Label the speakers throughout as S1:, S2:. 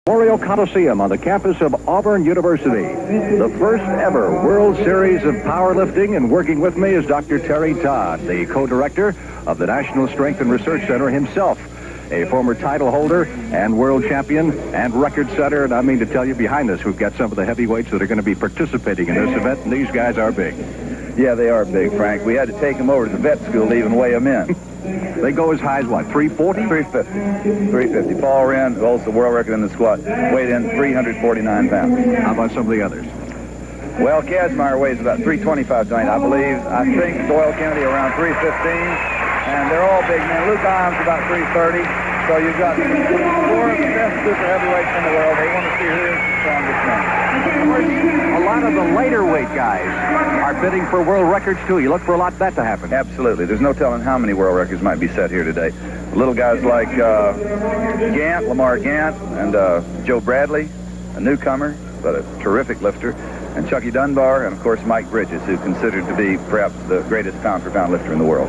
S1: Memorial Coliseum on the campus of Auburn University. The first ever World Series of Powerlifting, and working with me is Dr. Terry Todd, the co-director of the National Strength and Research Center himself, a former title holder and world champion and record setter. And I mean to tell you, behind us, we've got some of the heavyweights that are going to be participating in this event, and these guys are big.
S2: Yeah, they are big, Frank. We had to take them over to the vet school to even weigh them in.
S1: They go as high as what, 340?
S2: 350. 350. Paul Wrenn holds the world record in the squat, weighed in 349 pounds.
S1: How about some of the others?
S2: Well, Kazmaier weighs about 325 tonight, I believe. I think Doyle Kenady around 315. And they're all big men. Luke Iam's about 330. So you've got four of the best super heavyweights in the world. They want to see who is the strongest man.
S1: A lot of the lighter weight guys are bidding for world records, too. You look for a lot of that to happen.
S2: Absolutely. There's no telling how many world records might be set here today. Little guys like Lamar Gant and Joe Bradley, a newcomer, but a terrific lifter, and Chucky Dunbar, and, of course, Mike Bridges, who's considered to be perhaps the greatest pound-for-pound lifter in the world.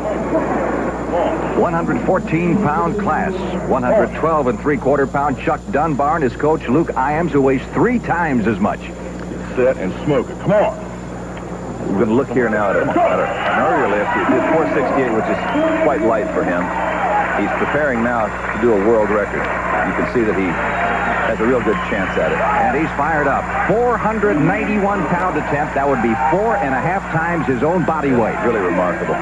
S1: 114-pound class, 112 and three-quarter-pound Chuck Dunbar and his coach Luke Iams, who weighs 3 times as much.
S3: Sit and smoke it. Come on.
S4: We're going to look here now at an earlier lift. He did 468, which is quite light for him. He's preparing now to do a world record. You can see that he has a real good chance at it.
S1: And he's fired up. 491-pound attempt. That would be 4.5 times his own body weight.
S4: Really remarkable.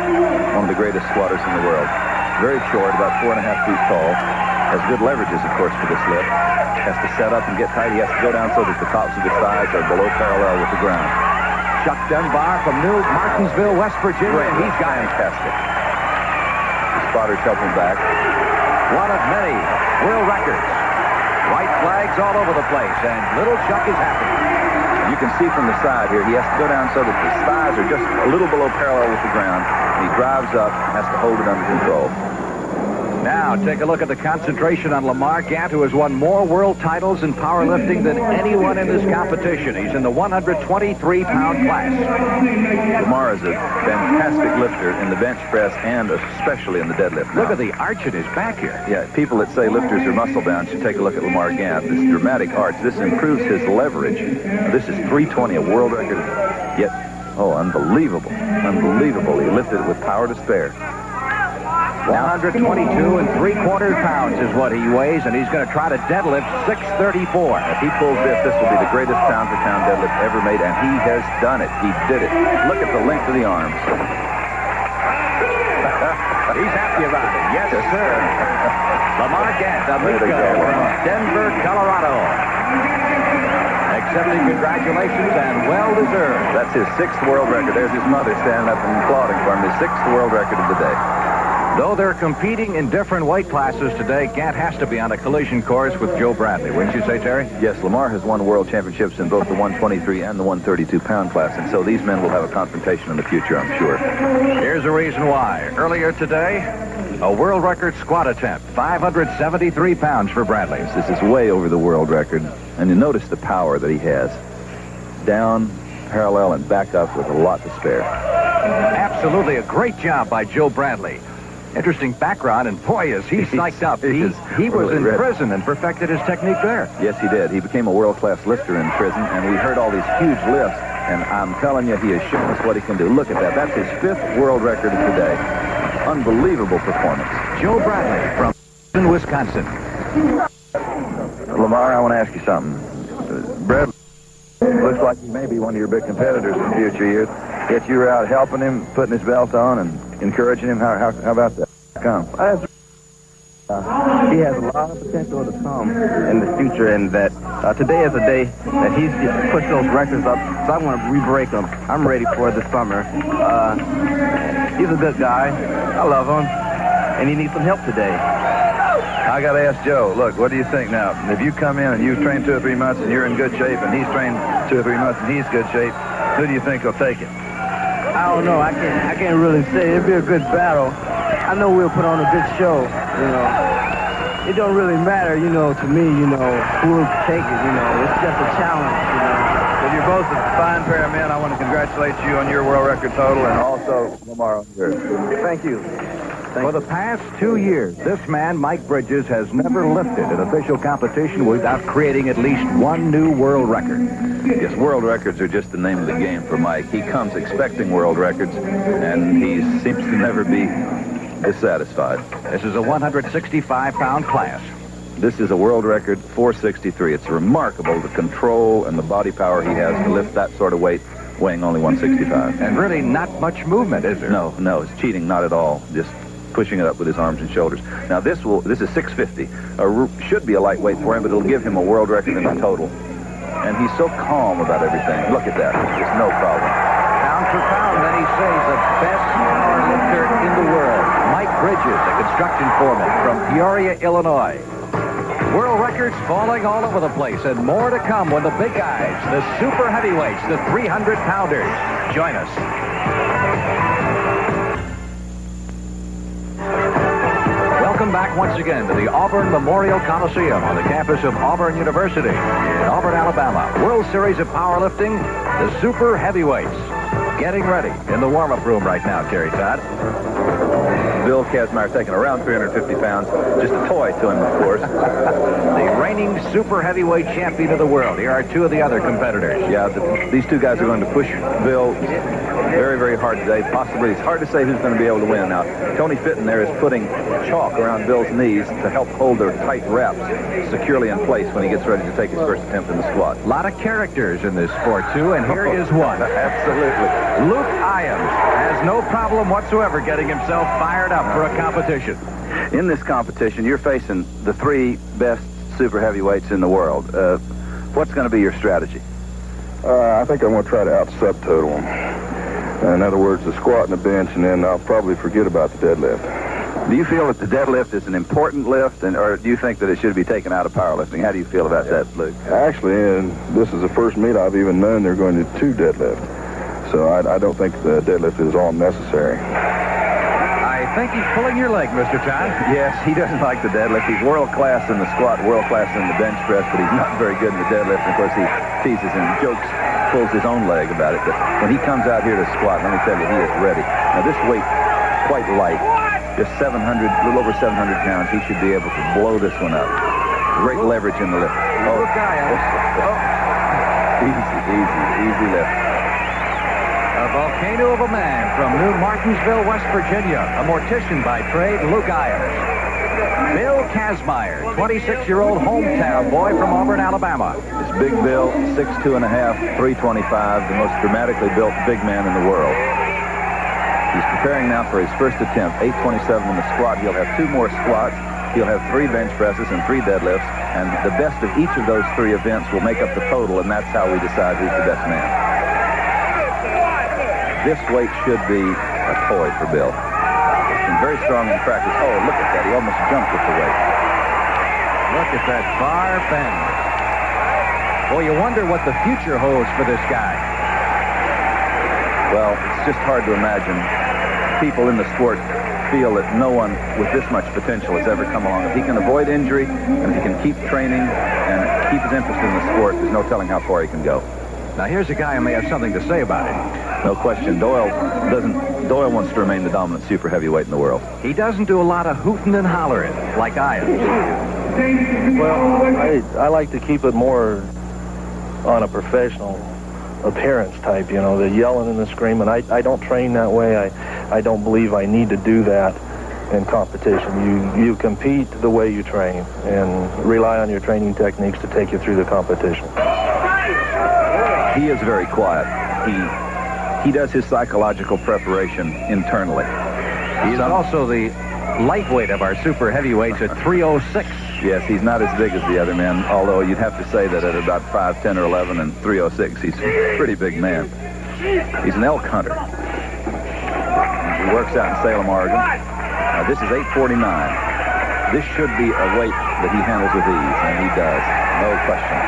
S4: One of the greatest squatters in the world. Very short, about 4.5 feet tall. Has good leverages, of course, for this lift. Has to set up and get tight. He has to go down so that the tops of his thighs are below parallel with the ground.
S1: Chuck Dunbar from New Martinsville, West Virginia, and he's got
S4: fantastic. The spotters help him back.
S1: one of many world records. White flags all over the place, and little Chuck is happy.
S4: You can see from the side here, he has to go down so that his thighs are just a little below parallel with the ground. And he drives up and has to hold it under control.
S1: Now, take a look at the concentration on Lamar Gant, who has won more world titles in powerlifting than anyone in this competition. He's in the 123-pound class.
S4: Lamar is a fantastic lifter in the bench press and especially in the deadlift now.
S1: Look at the arch in his back here.
S4: Yeah, people that say lifters are muscle-bound should take a look at Lamar Gant. This dramatic arch, this improves his leverage. This is 320, a world record, yet, oh, unbelievable. Unbelievable. He lifted it with power to spare.
S1: 122 and three-quarter pounds is what he weighs, and he's going to try to deadlift 634.
S4: If he pulls this will be the greatest pound-for-pound deadlift ever made, and he has done it. He did it. Look at the length of the arms.
S1: He's happy about it. Yes, sir. Lamar Gant, amigo from Denver, Colorado. Accepting congratulations and well-deserved.
S4: That's his 6th world record. There's his mother standing up and applauding for him. His 6th world record of the day.
S1: Though they're competing in different weight classes today, Gant has to be on a collision course with Joe Bradley. Wouldn't you say, Terry?
S4: Yes, Lamar has won world championships in both the 123 and the 132-pound class, and so these men will have a confrontation in the future, I'm sure.
S1: Here's the reason why. Earlier today, a world record squat attempt, 573 pounds for Bradley.
S4: This is way over the world record, and you notice the power that he has. Down, parallel, and back up with a lot to spare.
S1: Absolutely a great job by Joe Bradley. Interesting background, and boy, is he psyched up. He was in prison and perfected his technique there.
S4: Yes, he did. He became a world-class lifter in prison, and we heard all these huge lifts, and I'm telling you, he has shown us what he can do. Look at that. That's his 5th world record of the day. Unbelievable performance.
S1: Joe Bradley from Wisconsin.
S2: Lamar, I want to ask you something. Bradley looks like he may be one of your big competitors in future years. Yet you were out helping him, putting his belt on, and encouraging him. How about that? Come.
S5: He has a lot of potential to come in the future, and that today is a day that he's pushed those records up, so I want to re-break them. I'm ready for it this summer. He's a good guy. I love him, and he needs some help today.
S2: I got to ask Joe, look, what do you think now? If you come in and you've trained 2 or 3 months and you're in good shape, and he's trained 2 or 3 months and he's good shape, who do you think will take it?
S5: I don't know. I can't really say. It'll be a good battle. I know we'll put on a good show, you know. It don't really matter, you know, to me, you know, who will take it, you know. It's just a challenge, you know.
S2: Well, you're both a fine pair of men. I want to congratulate you on your world record total and also Lamar on yours.
S5: Thank you.
S1: For the past 2 years, this man, Mike Bridges, has never lifted an official competition without creating at least one new world record.
S4: Yes, world records are just the name of the game for Mike. He comes expecting world records, and he seems to never be dissatisfied.
S1: This is a 165-pound class.
S4: This is a world record, 463. It's remarkable, the control and the body power he has to lift that sort of weight, weighing only 165.
S1: And really not much movement, is there?
S4: No, it's cheating, not at all. Just pushing it up with his arms and shoulders. Now, this is 650. Should be a lightweight for him, but it'll give him a world record in the total. And he's so calm about everything. Look at that. There's no problem.
S1: Pound for pound, then he says the best power lifter in the world. Mike Bridges, a construction foreman from Peoria, Illinois. World records falling all over the place, and more to come when the big guys, the super heavyweights, the 300-pounders, join us. Welcome back once again to the Auburn Memorial Coliseum on the campus of Auburn University in Auburn, Alabama. World Series of Powerlifting, the super heavyweights. Getting ready in the warm-up room right now, Terry Todd.
S4: Bill Kazmaier taking around 350 pounds. Just a toy to him, of course.
S1: The reigning super heavyweight champion of the world. Here are two of the other competitors.
S4: Yeah, these two guys are going to push Bill very, very hard today. Possibly, it's hard to say who's going to be able to win. Now, Tony Fitton there is putting chalk around Bill's knees to help hold their tight wraps securely in place when he gets ready to take his first attempt in the squat.
S1: A lot of characters in this sport, too, and here is one.
S4: Absolutely.
S1: Luke Iams has no problem whatsoever getting himself fired up for a competition.
S4: In this competition, you're facing the three best super heavyweights in the world. What's going to be your strategy?
S3: I think I'm going to try to out-subtotal them. In other words, the squat and the bench, and then I'll probably forget about the deadlift.
S4: Do you feel that the deadlift is an important lift, or do you think that it should be taken out of powerlifting? How do you feel about that, Luke?
S3: Actually, this is the first meet I've even known they're going to do deadlift. So I don't think the deadlift is all necessary.
S1: I think he's pulling your leg, Mr. John.
S4: Yes, he doesn't like the deadlift. He's world-class in the squat, world-class in the bench press, but he's not very good in the deadlift. And of course, he teases and jokes, pulls his own leg about it. But when he comes out here to squat, let me tell you, he is ready. Now, this weight, quite light, just 700, a little over 700 pounds. He should be able to blow this one up. Great leverage in the lift. Easy lift.
S1: A volcano of a man from New Martinsville, West Virginia, a mortician by trade, Luke Iams. Bill Kazmaier, 26-year-old hometown boy from Auburn, Alabama.
S4: This big Bill, 6'2.5", 325, the most dramatically built big man in the world. He's preparing now for his first attempt, 827 in the squat. He'll have 2 more squats. He'll have 3 bench presses and 3 deadlifts, and the best of each of those 3 events will make up the total, and that's how we decide who's the best man. This weight should be a toy for Bill. He's been very strong in practice. Oh, look at that. He almost jumped with the weight.
S1: Look at that bar bend. Well, you wonder what the future holds for this guy.
S4: Well, it's just hard to imagine. People in the sport feel that no one with this much potential has ever come along. If he can avoid injury, and if he can keep training and keep his interest in the sport, there's no telling how far he can go.
S1: Now, here's a guy who may have something to say about it.
S4: No question. Doyle wants to remain the dominant super heavyweight in the world.
S1: He doesn't do a lot of hooting and hollering like I do.
S6: Well, I like to keep it more on a professional appearance type, the yelling and the screaming. I don't train that way. I don't believe I need to do that in competition. You compete the way you train and rely on your training techniques to take you through the competition.
S4: He is very quiet. He does his psychological preparation internally.
S1: He's also the lightweight of our super heavyweights at 306.
S4: Yes, he's not as big as the other men, although you'd have to say that at about 5'10" or 11 and 306, he's a pretty big man. He's an elk hunter. He works out in Salem, Oregon. This is 849. This should be a weight that he handles with ease, and he does. No question.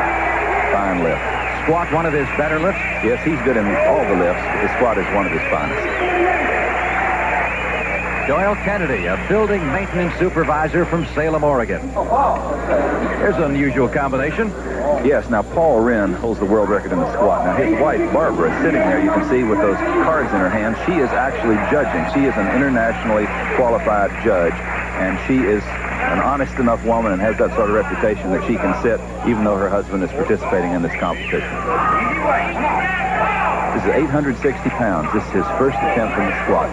S4: Fine lift.
S1: Squat, one of his better lifts?
S4: Yes, he's good in all the lifts. His squat is one of his finest.
S1: Doyle Kenady, a building maintenance supervisor from Salem, Oregon. Here's an unusual combination.
S4: Yes, now Paul Wrenn holds the world record in the squat. Now his wife, Barbara, is sitting there. You can see with those cards in her hand. She is actually judging. She is an internationally qualified judge, and she is an honest enough woman and has that sort of reputation that she can sit even though her husband is participating in this competition. This is 860 pounds. This is his first attempt in the squat.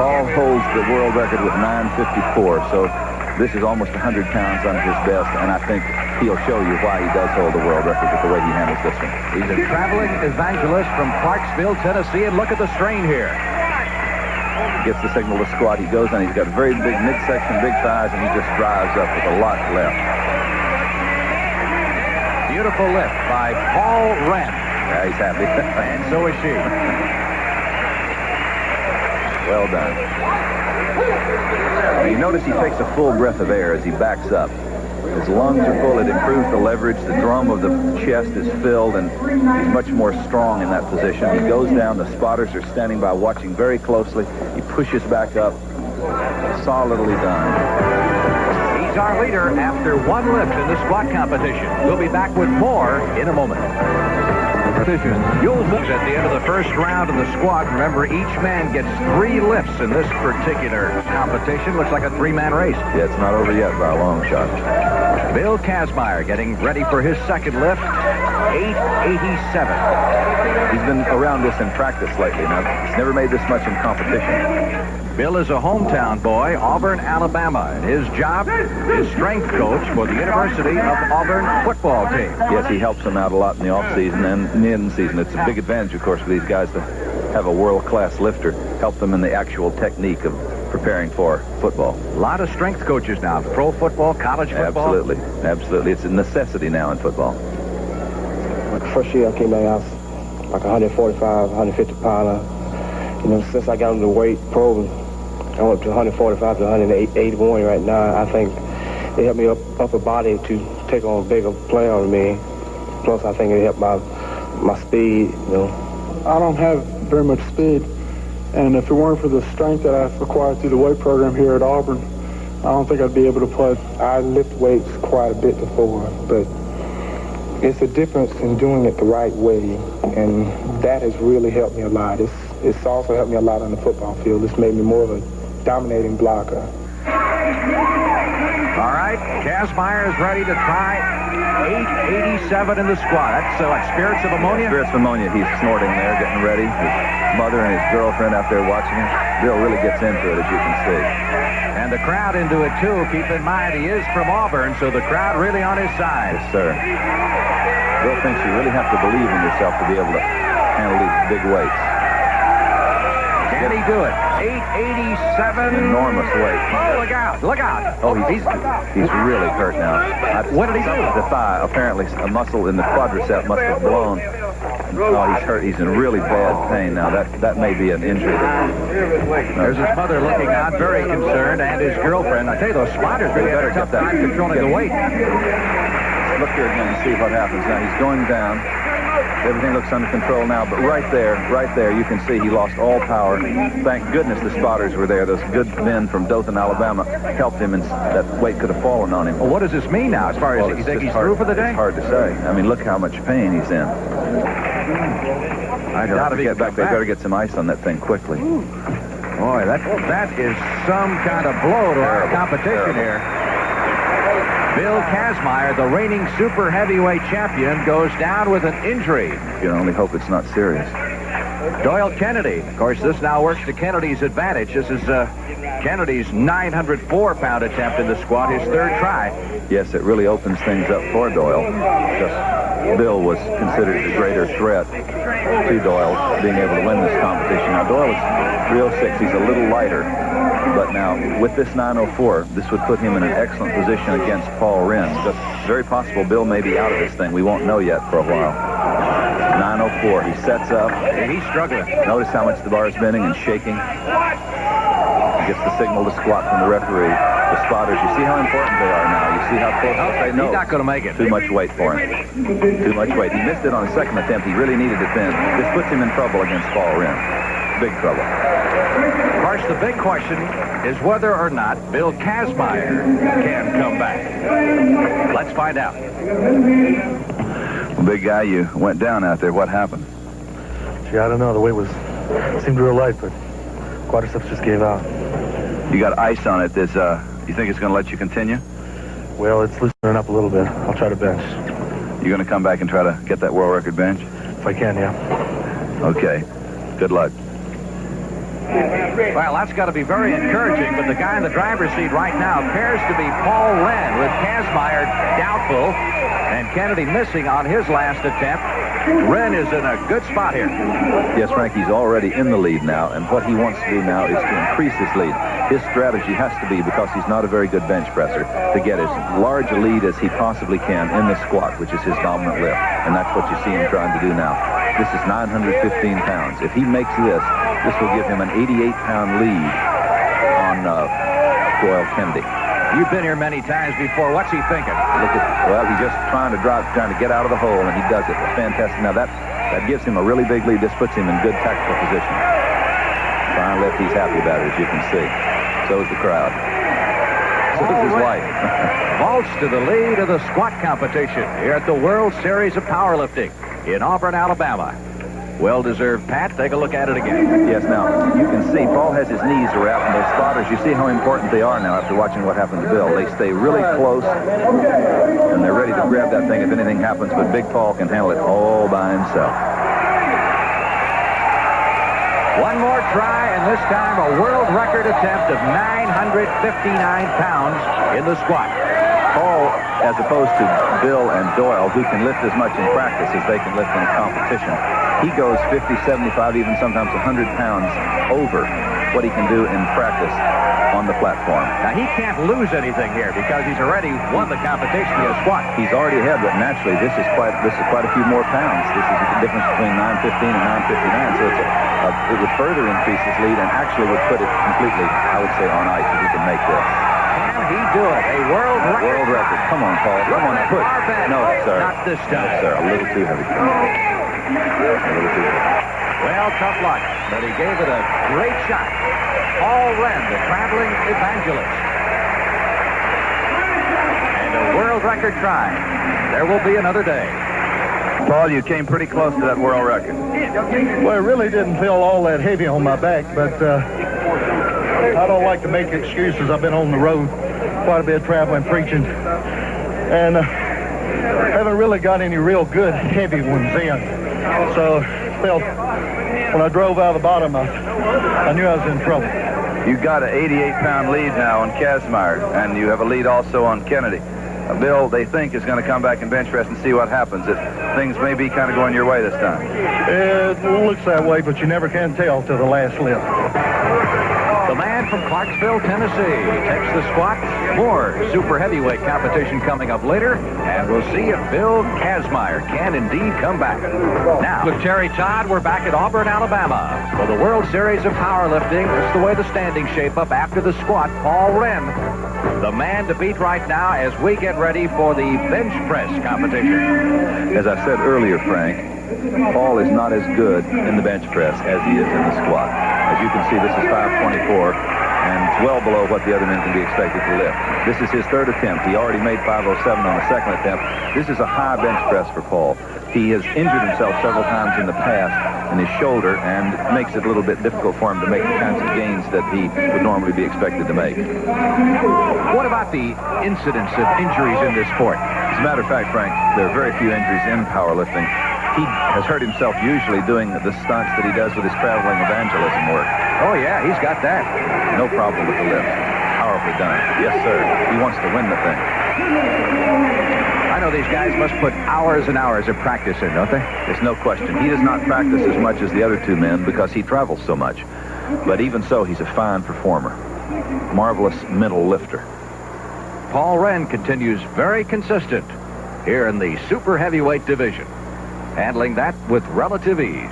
S4: Paul holds the world record with 954, so this is almost 100 pounds under his best, and I think he'll show you why he does hold the world record with the way he handles this one.
S1: He's a traveling evangelist from Clarksville, Tennessee, and look at the strain here.
S4: He gets the signal to squat. He goes in. He's got very big midsection, big thighs, and he just drives up with a lot left.
S1: Beautiful lift by Paul Wrenn.
S4: Yeah, he's happy.
S1: And so is she.
S4: Well done. Now, you notice he takes a full breath of air as he backs up. His lungs are full. It improves the leverage. The drum of the chest is filled, and he's much more strong in that position. He goes down. The spotters are standing by watching very closely. He pushes back up. Solidly done.
S1: He's our leader after one lift in the squat competition. We'll be back with more in a moment. You'll look at the end of the first round of the squat. Remember, each man gets 3 lifts in this particular competition. Looks like a 3-man race.
S4: Yeah, it's not over yet by a long shot.
S1: Bill Kazmaier getting ready for his second lift. 887.
S4: He's been around this in practice lately. Now, he's never made this much in competition.
S1: Bill is a hometown boy, Auburn, Alabama, and his job is strength coach for the University of Auburn football team.
S4: Yes, he helps them out a lot in the off-season and in the end-season. It's a big advantage, of course, for these guys to have a world-class lifter help them in the actual technique of preparing for football.
S1: A lot of strength coaches now, pro football, college football.
S4: Absolutely, absolutely. It's a necessity now in football.
S5: Like the first year I came back, I was like 145, 150 pounder. You know, since I got into the weight program, I went up to 145 to 181 right now. I think it helped me upper body to take on a bigger play on me. Plus, I think it helped my speed, you know.
S7: I don't have very much speed, and if it weren't for the strength that I've acquired through the weight program here at Auburn, I don't think I'd be able to play.
S8: I lift weights quite a bit before, but it's a difference in doing it the right way, and that has really helped me a lot. It's also helped me a lot on the football field. It's made me more of a dominating blocker.
S1: All right, Kazmaier is ready to try 887 in the squat. That's like spirits of ammonia?
S4: Spirits of ammonia. He's snorting there, getting ready. His mother and his girlfriend out there watching him. Bill really gets into it, as you can see.
S1: And the crowd into it, too. Keep in mind, he is from Auburn, so the crowd really on his side.
S4: Yes, sir. Bill thinks you really have to believe in yourself to be able to handle these big weights.
S1: Can he do it? 887.
S4: Enormous weight.
S1: Oh, look out. Look out.
S4: Oh, he's really hurt now.
S1: What did he do?
S4: The thigh, apparently, a muscle in the quadricep must have blown. Oh, he's hurt. He's in really bad pain now. That may be an injury.
S1: There's his mother looking on, very concerned, and his girlfriend. I tell you, those spotters really had a tough time controlling the weight.
S4: Look here again and see what happens. Now, he's going down. Everything looks under control now, but right there, you can see he lost all power. Thank goodness the spotters were there. Those good men from Dothan, Alabama, helped him, and that weight could have fallen on him.
S1: Well, what does this mean now, as far as you think he's through for the day?
S4: It's hard to say. I mean, look how much pain he's in. I doubt if he gets back. They better get some ice on that thing quickly.
S1: Boy, that is some kind of blow to our competition here. Bill Kazmaier, the reigning super heavyweight champion, goes down with an injury.
S4: You can only hope it's not serious.
S1: Doyle Kenady. Of course, this now works to Kennedy's advantage. This is Kennedy's 904-pound attempt in the squat, his third try.
S4: Yes, it really opens things up for Doyle. Just Bill was considered a greater threat to Doyle being able to win this competition. Now, Doyle is 306. He's a little lighter. But now, with this 904, this would put him in an excellent position against Paul Wrenn. It's very possible Bill may be out of this thing. We won't know yet for a while. 904. He sets up.
S1: He's struggling.
S4: Notice how much the bar is bending and shaking. He gets the signal to squat from the referee. The spotters, you see how important they are now. You see how close they know.
S1: He's not going to make it.
S4: Too much weight for him. Too much weight. He missed it on his second attempt. He really needed it then. This puts him in trouble against Paul Wrenn. big trouble.
S1: Of course, the big question is whether or not Bill Kazmaier can come back. Let's find out.
S2: Well, big guy, you went down out there. What happened?
S6: Gee, I don't know. The weight seemed real light, but quadriceps just gave out.
S2: You got ice on it. You think it's going to let you continue?
S6: Well, it's loosening up a little bit. I'll try to bench.
S2: You're going to come back and try to get that world record bench?
S6: If I can, yeah.
S2: Okay. Good luck.
S1: Well, that's got to be very encouraging, but the guy in the driver's seat right now appears to be Paul Wrenn, with Kazmaier doubtful and Kenady missing on his last attempt. Wrenn is in a good spot here.
S4: Yes, Frank, he's already in the lead now, and what he wants to do now is to increase his lead. His strategy has to be, because he's not a very good bench presser, to get as large a lead as he possibly can in the squat, which is his dominant lift, and that's what you see him trying to do now. This is 915 pounds. If he makes this will give him an 88-pound lead on Doyle Kenady.
S1: You've been here many times before. What's he thinking?
S4: Well, he's just trying to get out of the hole, and he does it. Fantastic. Now, that gives him a really big lead. This puts him in good tactical position. Fine lift. He's happy about it, as you can see. So is the crowd. So is his wife.
S1: Vaults to the lead of the squat competition here at the World Series of Powerlifting in Auburn, Alabama. Well-deserved pat. Take a look at it again.
S4: Yes, now, you can see Paul has his knees around those spotters. You see how important they are now after watching what happened to Bill. They stay really close, and they're ready to grab that thing if anything happens, but Big Paul can handle it all by himself.
S1: One more try, and this time a world record attempt of 959 pounds in the squat.
S4: Paul, as opposed to Bill and Doyle, who can lift as much in practice as they can lift in competition, he goes 50, 75, even sometimes 100 pounds over what he can do in practice on the platform.
S1: Now, he can't lose anything here because he's already won the competition in the squat.
S4: He's already ahead, but naturally, this is quite a few more pounds. This is the difference between 915 and 959, so it would further increase his lead and actually would put it completely, I would say, on ice if he can make this.
S1: Can he do it? A world record?
S4: World record. Come on, Paul. Come on, push. No, sir.
S1: Not this time.
S4: No, sir. A little too heavy.
S1: Well, tough luck, but he gave it a great shot. Paul Wrenn, the traveling evangelist. And a world record try. There will be another day.
S2: Paul, you came pretty close to that world record.
S9: Well, it really didn't feel all that heavy on my back, but I don't like to make excuses. I've been on the road quite a bit, traveling, preaching, and haven't really got any real good heavy ones in. So felt when I drove out of the bottom, I knew I was in trouble.
S2: You got an 88-pound lead now on Kazmaier, and you have a lead also on Kenady. Bill, they think, is going to come back and bench press and see what happens. If things may be kind of going your way this time.
S9: It looks that way, but you never can tell till the last lift.
S1: The man from Clarksville, Tennessee, takes the squat. More super heavyweight competition coming up later, and we'll see if Bill Kazmaier can indeed come back. Now, with Terry Todd, we're back at Auburn, Alabama, for the World Series of Powerlifting. This is the way the standings shape up after the squat. Paul Wrenn, the man to beat right now as we get ready for the bench press competition.
S4: As I said earlier, Frank, Paul is not as good in the bench press as he is in the squat. As you can see, this is 524, and it's well below what the other men can be expected to lift. This is his third attempt. He already made 507 on the second attempt. This is a high bench press for Paul. He has injured himself several times in the past in his shoulder, and it makes it a little bit difficult for him to make the kinds of gains that he would normally be expected to make.
S1: What about the incidence of injuries in this sport?
S4: As a matter of fact, Frank, there are very few injuries in powerlifting. He has hurt himself usually doing the stunts that he does with his traveling evangelism work.
S1: Oh, yeah, he's got that.
S4: No problem with the lift. Powerfully done. Yes, sir. He wants to win the thing.
S1: I know these guys must put hours and hours of practice in, don't they?
S4: There's no question. He does not practice as much as the other two men because he travels so much. But even so, he's a fine performer. Marvelous mental lifter.
S1: Paul Wrenn continues very consistent here in the super heavyweight division, handling that with relative ease.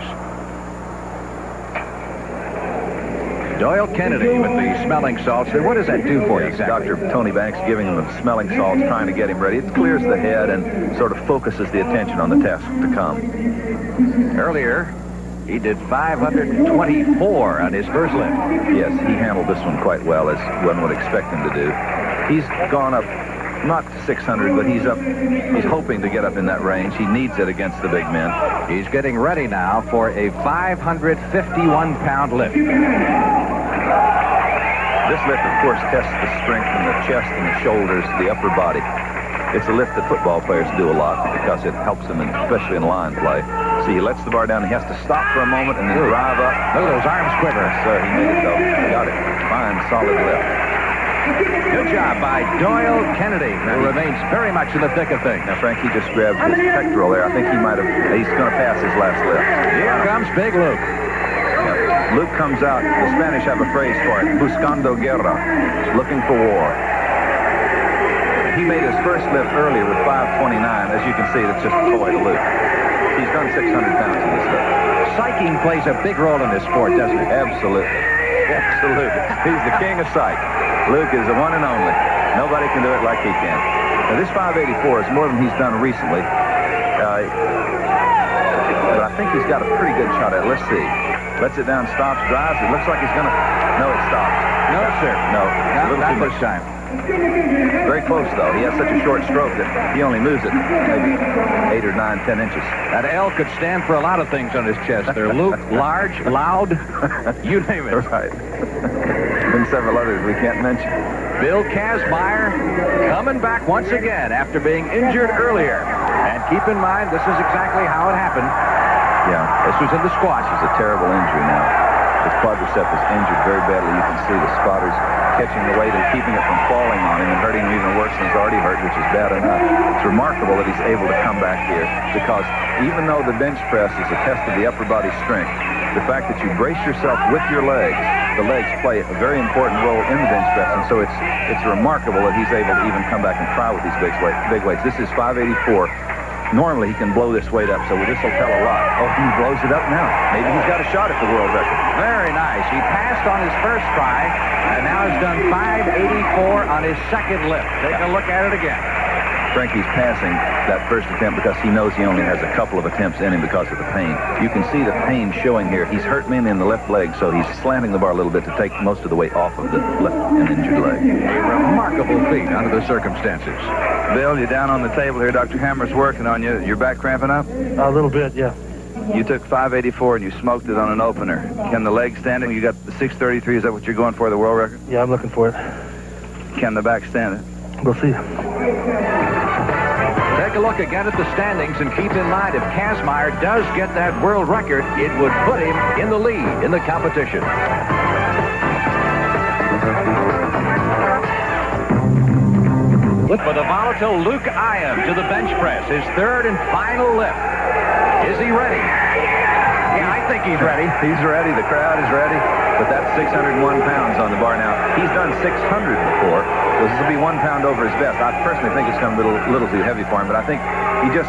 S1: Doyle Kenady with the smelling salts. What does that do for you exactly?
S4: Dr. Tony Banks giving him the smelling salts, trying to get him ready. It clears the head and sort of focuses the attention on the task to come.
S1: Earlier, He did 524 on his first lift.
S4: Yes, he handled this one quite well, as one would expect him to do. He's gone up, not to 600, but he's hoping to get up in that range. He needs it against the big men.
S1: He's getting ready now for a 551-pound lift.
S4: This lift, of course, tests the strength in the chest and the shoulders, the upper body. It's a lift that football players do a lot because it helps them, especially in line play. See, he lets the bar down. He has to stop for a moment and then drive up.
S1: Look at those arms quiver.
S4: Sir, he made it, though. Got it. Fine, solid lift.
S1: Good job by Doyle Kenady, who remains very much in the thick of things.
S4: Now, Frank, he just grabbed his pectoral there. I think he's going to pass his last lift.
S1: Here comes Big Luke.
S4: Luke comes out. The Spanish have a phrase for it. Buscando guerra. Looking for war. He made his first lift earlier with 529. As you can see, that's just a toy to Luke. He's done 600 pounds in this lift.
S1: Psyching plays a big role in this sport, doesn't it?
S4: Absolutely. Absolutely. He's the king of psych. Luke is the one and only. Nobody can do it like he can. Now, this 584 is more than he's done recently. But I think he's got a pretty good shot at it. Let's see. Lets it down, stops, drives. It looks like he's going to... No, it stops.
S1: No, sir.
S4: No.
S1: Not this time.
S4: Very close, though. He has such a short stroke that he only moves it maybe 8 or 9, 10 inches.
S1: That L could stand for a lot of things on his chest there. Luke, large, loud, you name it.
S4: Right. And several others we can't mention.
S1: Bill Kazmaier coming back once again after being injured earlier. And keep in mind, this is exactly how it happened.
S4: Yeah.
S1: This was in the squash.
S4: This is a terrible injury now. His quadricep is injured very badly. You can see the spotters catching the weight and keeping it from falling on him and hurting him even worse than he's already hurt, which is bad enough. It's remarkable that he's able to come back here because even though the bench press is a test of the upper body strength, the fact that you brace yourself with your legs, the legs play a very important role in the bench press, and so it's remarkable that he's able to even come back and try with these big weights. This is 584. Normally, he can blow this weight up, so this will tell a lot. Oh, he blows it up now. Maybe he's got a shot at the world record.
S1: Very nice. He passed on his first try, and now has done 584 on his second lift. Take a look at it again.
S4: Frankie's passing that first attempt because he knows he only has a couple of attempts in him because of the pain. You can see the pain showing here. He's hurt mainly in the left leg, so he's slanting the bar a little bit to take most of the weight off of the left and injured leg.
S1: A remarkable feat under the circumstances.
S2: Bill, you're down on the table here. Dr. Hammer's working on you. Your back cramping up?
S6: A little bit, yeah.
S2: You took 584 and you smoked it on an opener. Can the leg stand it? You got the 633. Is that what you're going for, the world record?
S6: Yeah, I'm looking for it.
S2: Can the back stand it?
S6: We'll see.
S1: Take a look again at the standings and keep in mind if Kazmaier does get that world record, it would put him in the lead in the competition. For the volatile Luke Iam to the bench press, his third and final lift. Is he ready? Yeah, I think he's ready.
S4: He's ready. The crowd is ready. But that's 601 pounds on the bar now. He's done 600 before. So this will be 1 pound over his best. I personally think it's come a little too heavy for him, but I think it's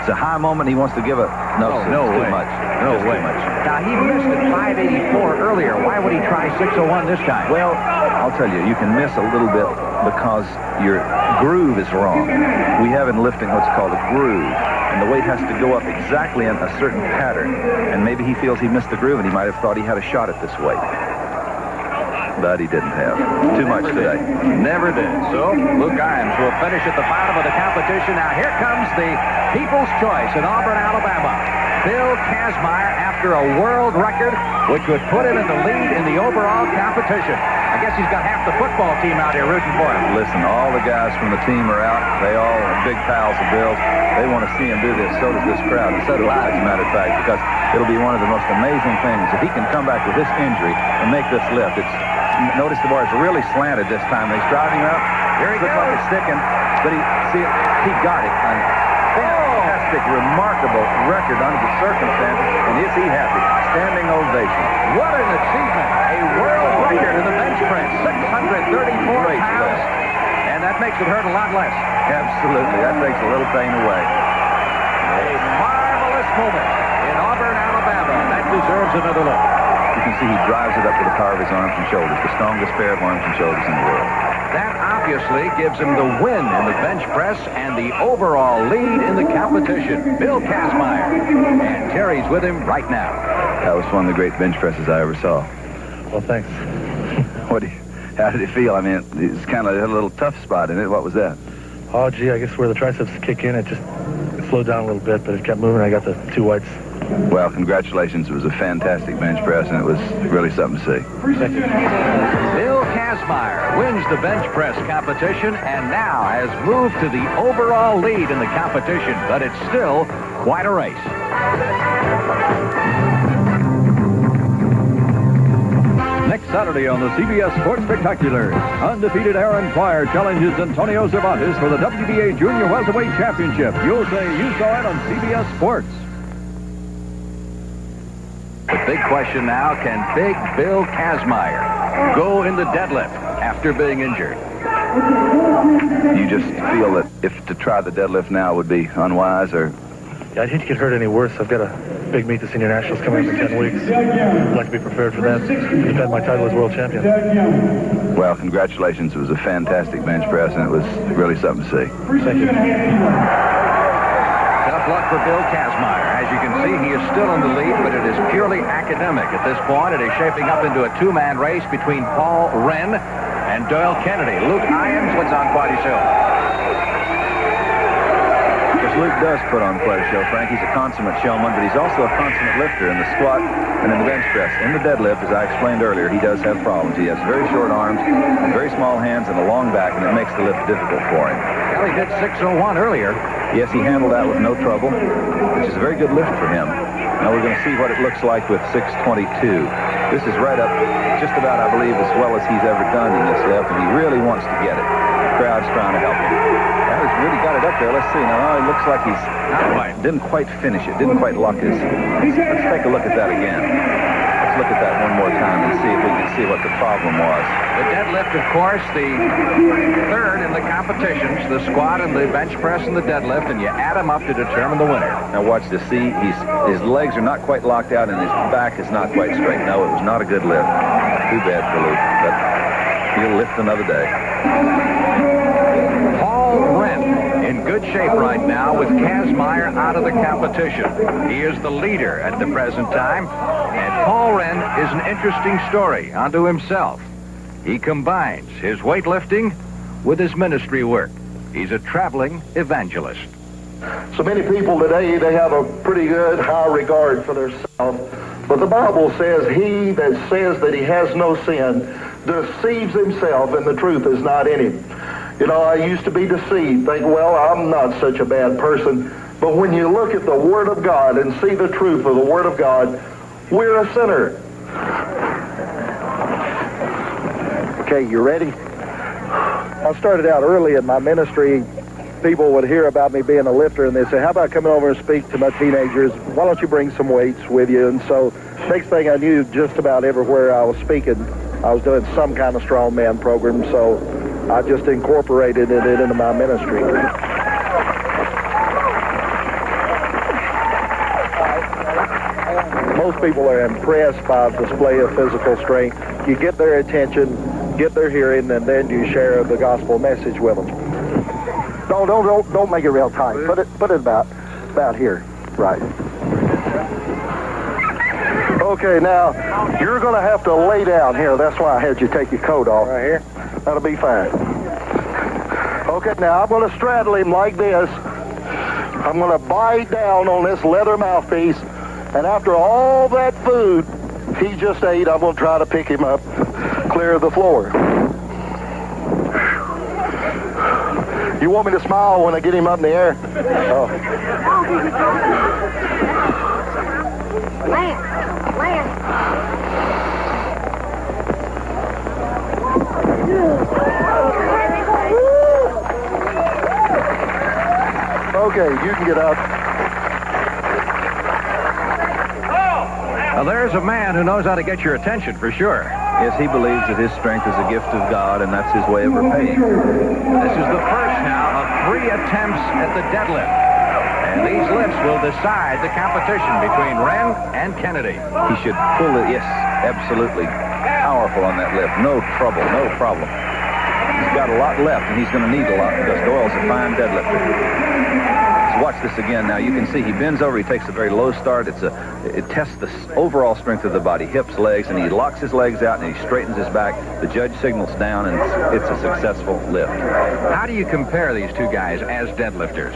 S4: a high moment. He wants to give a... No way. Too much.
S1: No way. Too much. Now, he missed at 584 earlier. Why would he try 601 this time?
S4: Well, I'll tell you, you can miss a little bit because your groove is wrong. We have in lifting what's called a groove, and the weight has to go up exactly in a certain pattern. And maybe he feels he missed the groove, and he might have thought he had a shot at this weight. But he didn't have. Too much today.
S1: Never did. So, Luke Iams will finish at the bottom of the competition. Now, here comes the People's Choice in Auburn, Alabama. Bill Kazmaier after a world record, which would put him in the lead in the overall competition. I guess he's got half the football team out here rooting for him.
S4: Listen, all the guys from the team are out. They all are big pals of Bill's. They want to see him do this. So does this crowd, and so do I, as a matter of fact, because it'll be one of the most amazing things. If he can come back with this injury and make this lift, notice the bar is really slanted this time. He's driving up.
S1: Here he
S4: looks
S1: goes.
S4: like it's sticking, but he got it. Fantastic, remarkable record under the circumstances, and is he happy? Standing ovation.
S1: What an achievement. A world record in the bench press, 634 pounds. And that makes it hurt a lot less.
S4: Absolutely. That takes a little pain away.
S1: A marvelous moment in Auburn, Alabama. That deserves another look.
S4: You can see he drives it up with the power of his arms and shoulders, the strongest pair of arms and shoulders in the world.
S1: That obviously gives him the win in the bench press and the overall lead in the competition. Bill Kazmaier. And Terry's with him right now.
S2: That was one of the great bench presses I ever saw.
S6: Well, thanks.
S2: How did it feel? I mean, it's kind of a little tough spot in it. What was that?
S6: Oh, gee, I guess where the triceps kick in, it just slowed down a little bit, but it kept moving. I got the 2 whites.
S2: Well, congratulations. It was a fantastic bench press, and it was really something to see.
S6: Thank you.
S1: Bill Kazmaier wins the bench press competition and now has moved to the overall lead in the competition, but it's still quite a race. Next Saturday on the CBS Sports Spectacular, undefeated Aaron Pryor challenges Antonio Cervantes for the WBA Junior Welterweight Championship. You'll say you saw it on CBS Sports. The big question now, can Big Bill Kazmaier go in the deadlift after being injured?
S2: You just feel that if to try the deadlift now would be unwise, or?
S6: Yeah, I'd hate to get hurt any worse. I've got a big meet, the Senior Nationals, coming up in 10 weeks. I'd like to be prepared for that. Defend my title as world champion.
S2: Well, congratulations. It was a fantastic bench press, and it was really something to see.
S6: Thank you.
S1: Tough luck for Bill Kazmaier. As you can see, he is still in the lead, but it is purely academic at this point. It is shaping up into a 2-man race between Paul Wrenn and Doyle Kenady. Luke Iams puts on quite a show.
S4: Luke does put on quite a show, Frank. He's a consummate showman, but he's also a consummate lifter in the squat and in the bench press. In the deadlift, as I explained earlier, he does have problems. He has very short arms, very small hands, and a long back, and it makes the lift difficult for him.
S1: Well, he did 6:01 earlier.
S4: Yes, he handled that with no trouble, which is a very good lift for him. Now we're going to see what it looks like with 6:22. This is right up just about, I believe, as well as he's ever done in this lift, and he really wants to get it. The crowd's trying to help him. Now he's really got it up there. Let's see. Now it looks like he's didn't quite finish it. Didn't quite lock his. Let's take a look at that again. Let's look at that one more time and see if we can see what the problem was.
S1: The deadlift, of course, the third in the competitions, the squat and the bench press and the deadlift, and you add them up to determine the winner.
S4: Now watch this. See, his legs are not quite locked out and his back is not quite straight. No, it was not a good lift. Too bad for Luke, but he'll lift another day.
S1: Paul Wrenn in good shape right now with Kazmaier out of the competition. He is the leader at the present time, and Paul Wrenn is an interesting story unto himself. He combines his weightlifting with his ministry work. He's a traveling evangelist.
S9: So many people today, they have a pretty good high regard for themselves. But the Bible says, he that says that he has no sin deceives himself, and the truth is not in him. You know, I used to be deceived, think, well, I'm not such a bad person. But when you look at the Word of God and see the truth of the Word of God, we're a sinner.
S10: Okay, you ready? I started out early in my ministry. People would hear about me being a lifter, and they'd say, how about coming over and speak to my teenagers? Why don't you bring some weights with you? And so next thing I knew, just about everywhere I was speaking, I was doing some kind of strongman program, so I just incorporated it into my ministry. Most people are impressed by the display of physical strength. You get their attention, get their hearing, and then you share the gospel message with them. Don't make it real tight. Put it about here. Right. Okay, now you're going to have to lay down here. That's why I had you take your coat off. Right here. That'll be fine. Okay, now I'm going to straddle him like this. I'm going to bite down on this leather mouthpiece, and after all that food he just ate, I'm going to try to pick him up, clear the floor. You want me to smile when I get him up in the air? Oh. Okay, you can get up.
S1: Now, there's a man who knows how to get your attention for sure.
S4: Yes, he believes that his strength is a gift of God, and that's his way of repaying.
S1: This is the first now of 3 attempts at the deadlift. And these lifts will decide the competition between Wrenn and Kenady.
S4: He should pull it, yes, absolutely powerful on that lift. No trouble, no problem. He's got a lot left, and he's going to need a lot because Doyle's a fine deadlifter. So watch this again now. You can see he bends over. He takes a very low start. It tests the overall strength of the body, hips, legs, and he locks his legs out and he straightens his back. The judge signals down, and it's a successful lift.
S1: How do you compare these two guys as deadlifters?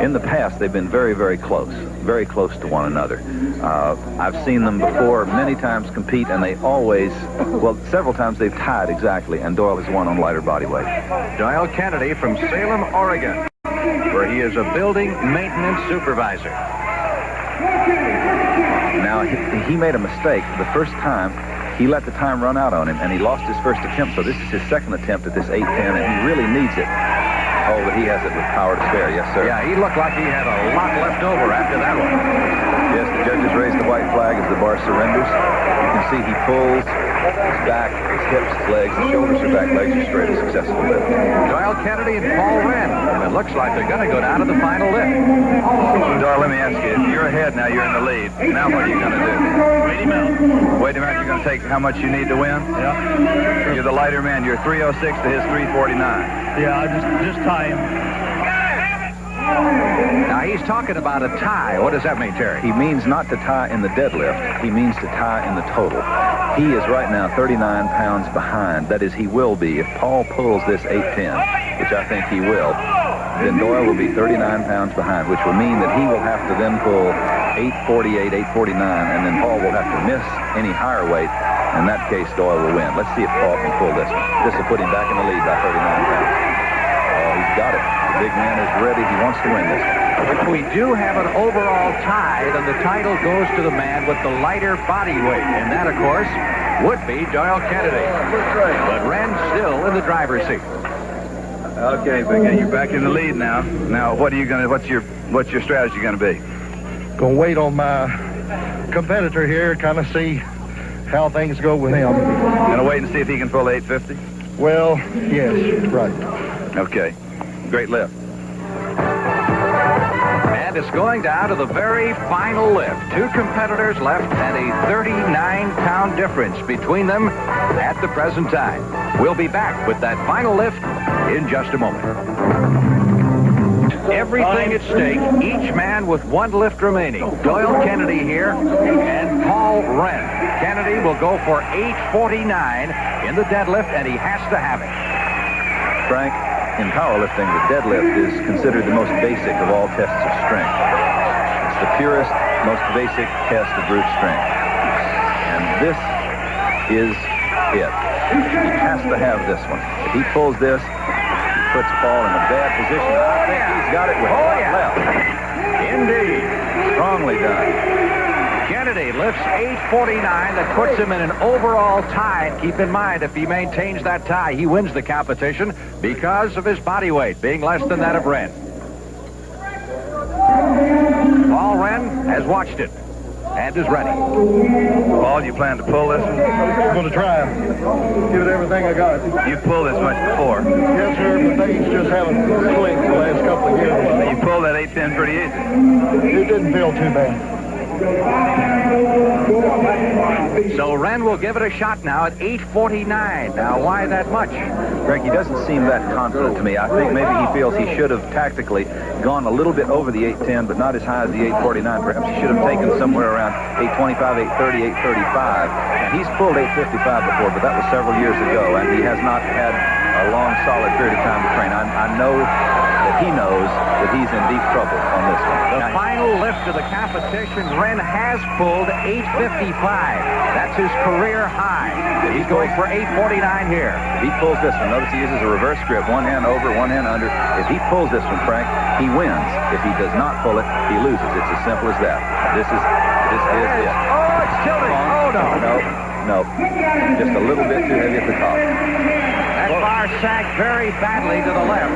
S4: In the past, they've been very, very close to one another. I've seen them before many times compete, and they always, well, several times they've tied exactly, and Doyle has won on lighter body weight.
S1: Doyle Kenady from Salem, Oregon, where he is a building maintenance supervisor.
S4: Now, he made a mistake the first time. He let the time run out on him, and he lost his first attempt, so this is his second attempt at this 8:10, and he really needs it. Oh, but he has it with power to spare. Yes, sir.
S1: Yeah, he looked like he had a lot left over after that one.
S4: Yes, the judges raise the white flag as the bar surrenders. You can see he pulls his back, his hips, his legs, his shoulders are back, legs are straight, a successful lift.
S1: Doyle Kenady and Paul Wrenn. It looks like they're going to go down to the final lift.
S2: Doyle, let me ask you, if you're ahead now, you're in the lead. Now what are you going to do?
S9: Wait him out.
S2: Wait a minute, you're going to take how much you need to win?
S9: Yeah.
S2: You're the lighter man. You're 306 to his 349.
S9: Yeah, just tie him.
S1: Now, he's talking about a tie. What does that mean, Terry?
S4: He means not to tie in the deadlift. He means to tie in the total. He is right now 39 pounds behind. That is, he will be. If Paul pulls this 8:10, which I think he will, then Doyle will be 39 pounds behind, which will mean that he will have to then pull 8:48, 8:49, and then Paul will have to miss any higher weight. In that case, Doyle will win. Let's see if Paul can pull this one. This will put him back in the lead by 39 pounds. Oh, he's got it. The big man is ready. He wants to win this one.
S1: If we do have an overall tie, then the title goes to the man with the lighter body weight. And that, of course, would be Doyle Kenady. But Wrenn still in the driver's seat.
S2: Okay, Big Guy, you're back in the lead now. Now, what's your strategy going to be?
S9: Gonna wait on my competitor here, kind of see how things go with him.
S2: Going to wait and see if he can pull 850?
S9: Well, yes, right.
S2: Okay, great lift.
S1: And it's going down to the very final lift. Two competitors left and a 39-pound difference between them at the present time. We'll be back with that final lift in just a moment. Everything at stake, each man with one lift remaining. Doyle Kenady here and Paul Wrenn. Kenady will go for 8:49 in the deadlift, and he has to have it.
S4: Frank, in powerlifting, the deadlift is considered the most basic of all tests of strength. It's the purest, most basic test of brute strength. And this is it. He has to have this one. If he pulls this, he puts Paul in a bad position. I think he's got it with left.
S1: Indeed.
S4: Strongly done.
S1: Kenady lifts 8:49. That puts him in an overall tie. And keep in mind, if he maintains that tie, he wins the competition because of his body weight being less than that of Wrenn. Paul Wrenn has watched it and is ready.
S2: Paul, you plan to pull this one?
S9: I'm gonna try. Give it everything I got.
S2: You've pulled this much before.
S9: Yes, sir, but things just haven't clicked the last couple of years.
S2: You pulled that 810 pretty easy.
S9: It didn't feel too bad.
S1: So Wrenn will give it a shot now at 8:49. Now, why that much?
S4: Frank, he doesn't seem that confident to me. I think maybe he feels he should have tactically gone a little bit over the 8:10, but not as high as the 8:49. Perhaps he should have taken somewhere around 8:25, 8:30, 8:35. He's pulled 8:55 before, but that was several years ago, and he has not had a long, solid period of time to train. I know that he knows that he's in deep trouble on this one.
S1: The final lift of the competition, Wrenn has pulled 8:55. That's his career high. He's going for 8:49 here.
S4: If he pulls this one, notice he uses a reverse grip, one hand over, one hand under. If he pulls this one, Frank, he wins. If he does not pull it, he loses. It's as simple as that. This is it.
S1: Oh, it's tilting. Oh, no.
S4: No. Just a little bit too heavy at the top.
S1: That bar sagged very badly to the left.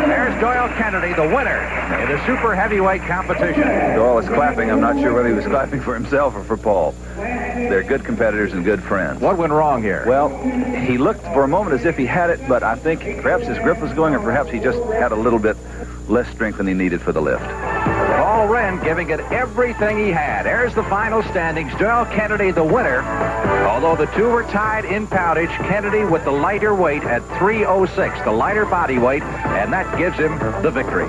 S1: There's Doyle Kenady, the winner in the super heavyweight competition.
S4: Doyle is clapping. I'm not sure whether he was clapping for himself or for Paul. They're good competitors and good friends.
S1: What went wrong here?
S4: Well, he looked for a moment as if he had it, but I think perhaps his grip was going, or perhaps he just had a little bit less strength than he needed for the lift.
S1: Paul Paul Wrenn giving it everything he had. There's the final standings. Doyle Kenady, the winner. Although the two were tied in poundage, Kenady with the lighter weight at 306, the lighter body weight, and that gives him the victory.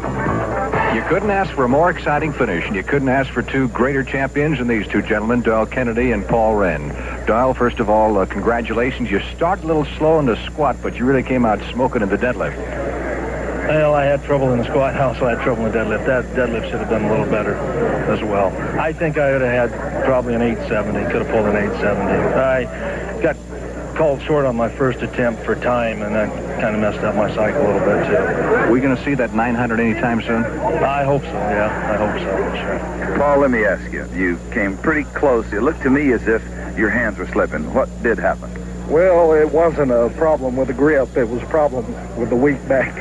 S1: You couldn't ask for a more exciting finish, and you couldn't ask for two greater champions than these two gentlemen, Doyle Kenady and Paul Wrenn. Doyle, first of all, congratulations. You started a little slow in the squat, but you really came out smoking in the deadlift.
S6: Well, I had trouble in the squat, and also I had trouble in the deadlift. That deadlift should have done a little better as well. I think I would have had probably an 870, could have pulled an 870. I got called short on my first attempt for time, and that kind of messed up my cycle a little bit, too.
S1: Are we going to see that 900 anytime soon?
S6: I hope so, yeah. I hope so, sure.
S2: Paul, let me ask you. You came pretty close. It looked to me as if your hands were slipping. What did happen?
S10: Well, it wasn't a problem with the grip. It was a problem with the weak back.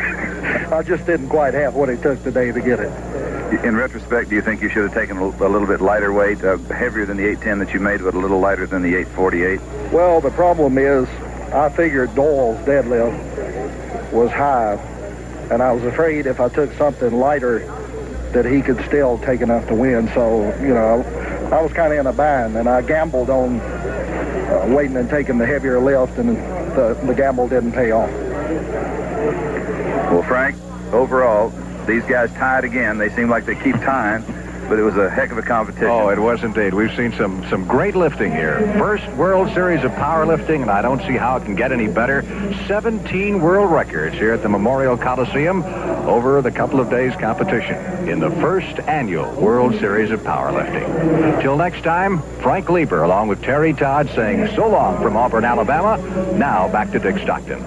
S10: I just didn't quite have what it took today to get it.
S2: In retrospect, do you think you should have taken a little bit lighter weight, heavier than the 810 that you made, but a little lighter than the 848?
S10: Well, the problem is I figured Doyle's deadlift was high, and I was afraid if I took something lighter that he could still take enough to win. So, you know, I was kind of in a bind, and I gambled on waiting and taking the heavier lift, and the gamble didn't pay off.
S2: Well, Frank, overall, these guys tied again. They seem like they keep tying, but it was a heck of a competition.
S1: Oh, it was indeed. We've seen some great lifting here. First World Series of powerlifting, and I don't see how it can get any better. 17 world records here at the Memorial Coliseum over the couple of days competition in the first annual World Series of powerlifting. Till next time, Frank Lieber along with Terry Todd saying so long from Auburn, Alabama. Now back to Dick Stockton.